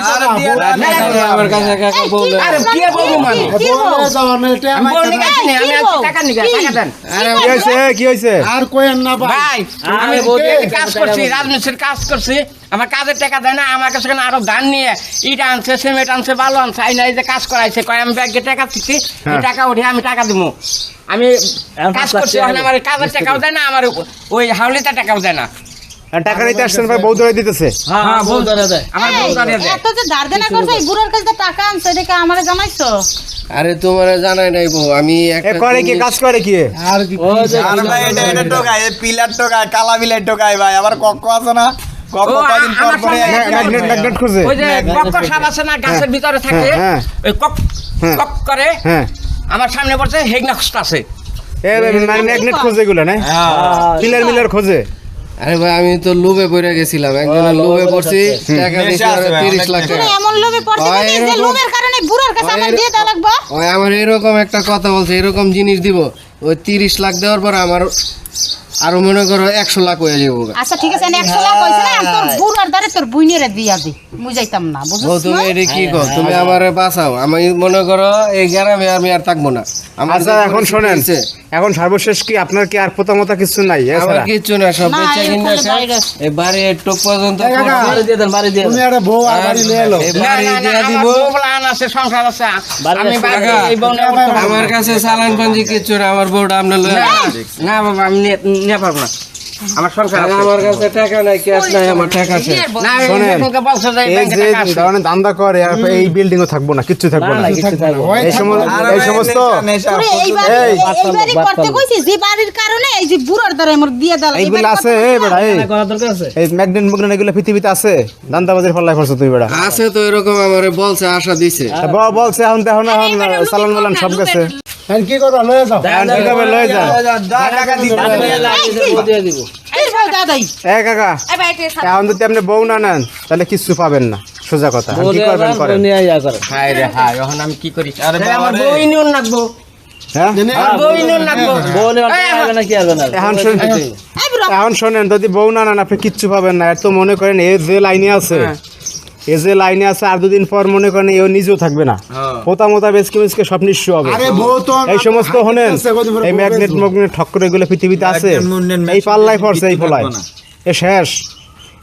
আমার কাছে কাকা বউ আরে কি বউ মানে কি হয়েছে আর কোয়েন না ভাই আমি কাজ করছি রাজমিস্ত্রির কাজ করছি আমার কাজের টাকা দেয় না আমার কাছে আরো ধান নিয়ে ইট আনছে সিমেন্ট আনছে বালু আনছে আইনা এই যে কাজ করাইছে কয় আমি ব্যাংকে টাকা দিচ্ছি এই টাকা উঠে আমি টাকা দিব আমি কাজ করছি ওখানে আমার কাজের টাকাও দেয় না আমার ওই হাউলিতে টাকাও দেয় না টাকা নিতে আসছেন ভাই বউ ধরে দিতেছে হ্যাঁ বউ ধরে দেয় আমার বউ দাঁড়িয়ে দেয় এত যে ধার দেনা করছো এই বুড়ার কাছে টাকা আনছো দেখে আমারে জানাইছো আরে তোমার জানাই নাই বউ আমি এ করে কি কাজ করে কি আর কি আর ভাই এটা টোকায় পিলার টোকায় কালা বিলাই টোকায় ভাই আবার কক আছে না কক কয়দিন পর পরে ম্যাগনেট খুঁজে ওই যে কক সাপ আছে না গাছের ভিতরে থাকে হ্যাঁ ওই কক কক করে হ্যাঁ আমার সামনে পড়ছে হেগনাক্সট আছে এ ম্যাগনেট খোঁজে গুলো না পিলার মিলার খোঁজে আরে ভাই আমি তো লোভে পড়ে গেছিলাম একজনের লোভে পড়ছি টাকা দিছি 30 লাখ তুমি টাকা এমন লোভে পড়ছো ভাই, যে এরকম- লোভের কারণে বুড়ার কাছে আমার দিয়ে দেওয়া লাগবে ওই আমার এরকম একটা কথা বলছে এরকম জিনিস দিব ওই 30 লাখ দেওয়ার পর আমার আরো মনে করো 100 লাখ হয়ে যাবো আচ্ছা ঠিক আছে 100 লাখ হইছে না তোর বুড়ার দ্বারে তোর বুইনেরে দিয়া দি বুঝাইতাম না ও বুঝছস তুমি না এটা কি কর তুমি আমারে বাঁচাও আমি মনে করো এই গ্রামে আমি আর থাকবো না আমার আচ্ছা যে এখন শোনেন পরিস্থিতি হয়েছে, এখন সর্বশেষ কি আপনার কি আর প্রতামতা কিছু নাই আমার এছাড়া কিচ্ছু না সব না, বেচা এর কিনে ফলে আসে। বাইরে। এই বাড়ি একটু পর্যন্ত বাড়ি দিয়ে দেন বাড়ি দিয়ে তুমি একটা বউ আর বাড়ি নিয়ে এলো এই না, বাড়ি না, না, দিয়ে আমার দিব বউ বলে আন আছে, সংসার আছে। আমি বাইরে টাকা। এই বউ নিয়ে করতে পারবো আমার না। কাছে চালান পাঞ্জি কিচ্ছু না আমার বউটা আপনার লয়ে না বাবা আমি নিয়ে পারবো না আমার সংসার আছে। আমার কাছে টাকা নাই ক্যাশ নাই আমার টাকা আছে না, এই শোনেন, লোকে বলছে যে এই ব্যাংকে যে টাকা আছে। ধরনের দান্দা করে আর এই বিল্ডিং ও থাকবো না কিচ্ছু থাকবো না এই সমস্ত তোরে এইবারই করতে কইছি যে বাড়ির কারণে এই যে বুড়ার দ্বারে আমার দিয়ে দেওয়া লাগবে এইগুলো আছে এই বেড়া এই ম্যাগনেট ম্যাগনেট এগুলো পৃথিবীতে আছে দান্দাবাজির ফল্লাই করছো তুই বেড়া আছে তো এরকম আমারে বলছে আশা দিছে বলছে এখন তো এখন চালান মালান সব গেছে আর কি করবা লয়ে যাও কি করবে লয়ে যান টাকা দিতে এই ভাই দাদাই এ কাকা এই ভাই এটা এখন যদি আপনি বউ না নেন তাহলে কিচ্ছু পাবেন না সোজা কথা এখন কি করবেন করেন হায় রে হায়, এখন আমি কি করি? তাহলে আমার বউই নিউন লাগবো। হ্যাঁ আমার বউই নিউন লাগবো। এখন শুনেন এই বুড়া এখন শোনেন যদি বউ না নেন আপনি কিচ্ছু পাবেন না এত মনে করেন এ যে লাইনে আছে এ যে লাইনে আছে আর দুদিন পর মনে করেন এও নিজেও থাকবে না পোতা মোতা বেচকে বেচকে সব নিঃস্ব হবে আরে বউ তো এই সমস্ত হনেন এই ম্যাগনেট ম্যাগনেট ঠক্কর এগুলো পৃথিবীতে আছে এই পাল্লাই পড়ছে এই ফলাই এ শেষ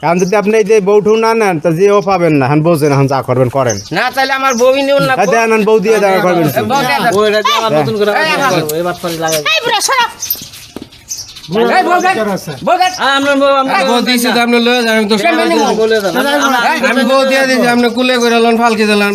এখন যদি আপনি এই যে বউঠু না নেন তা যেও পাবেন না এখন বোঝেন এখন যা করবেন করেন না তাহলে আমার বউই নিউন লাগবো। দেন বউ দিয়ে দেখা করবেন কি? বউ দিয়ে দাও। এই বুড়া সরা এই বউ দেন, বউ দেন। বউ দিছি তো আপনি লয়ে যান আমি তো কেমনে নিবো? আমি বউ দিয়ে দিছি আপনি কুলে করে লন ফালকে দিলাম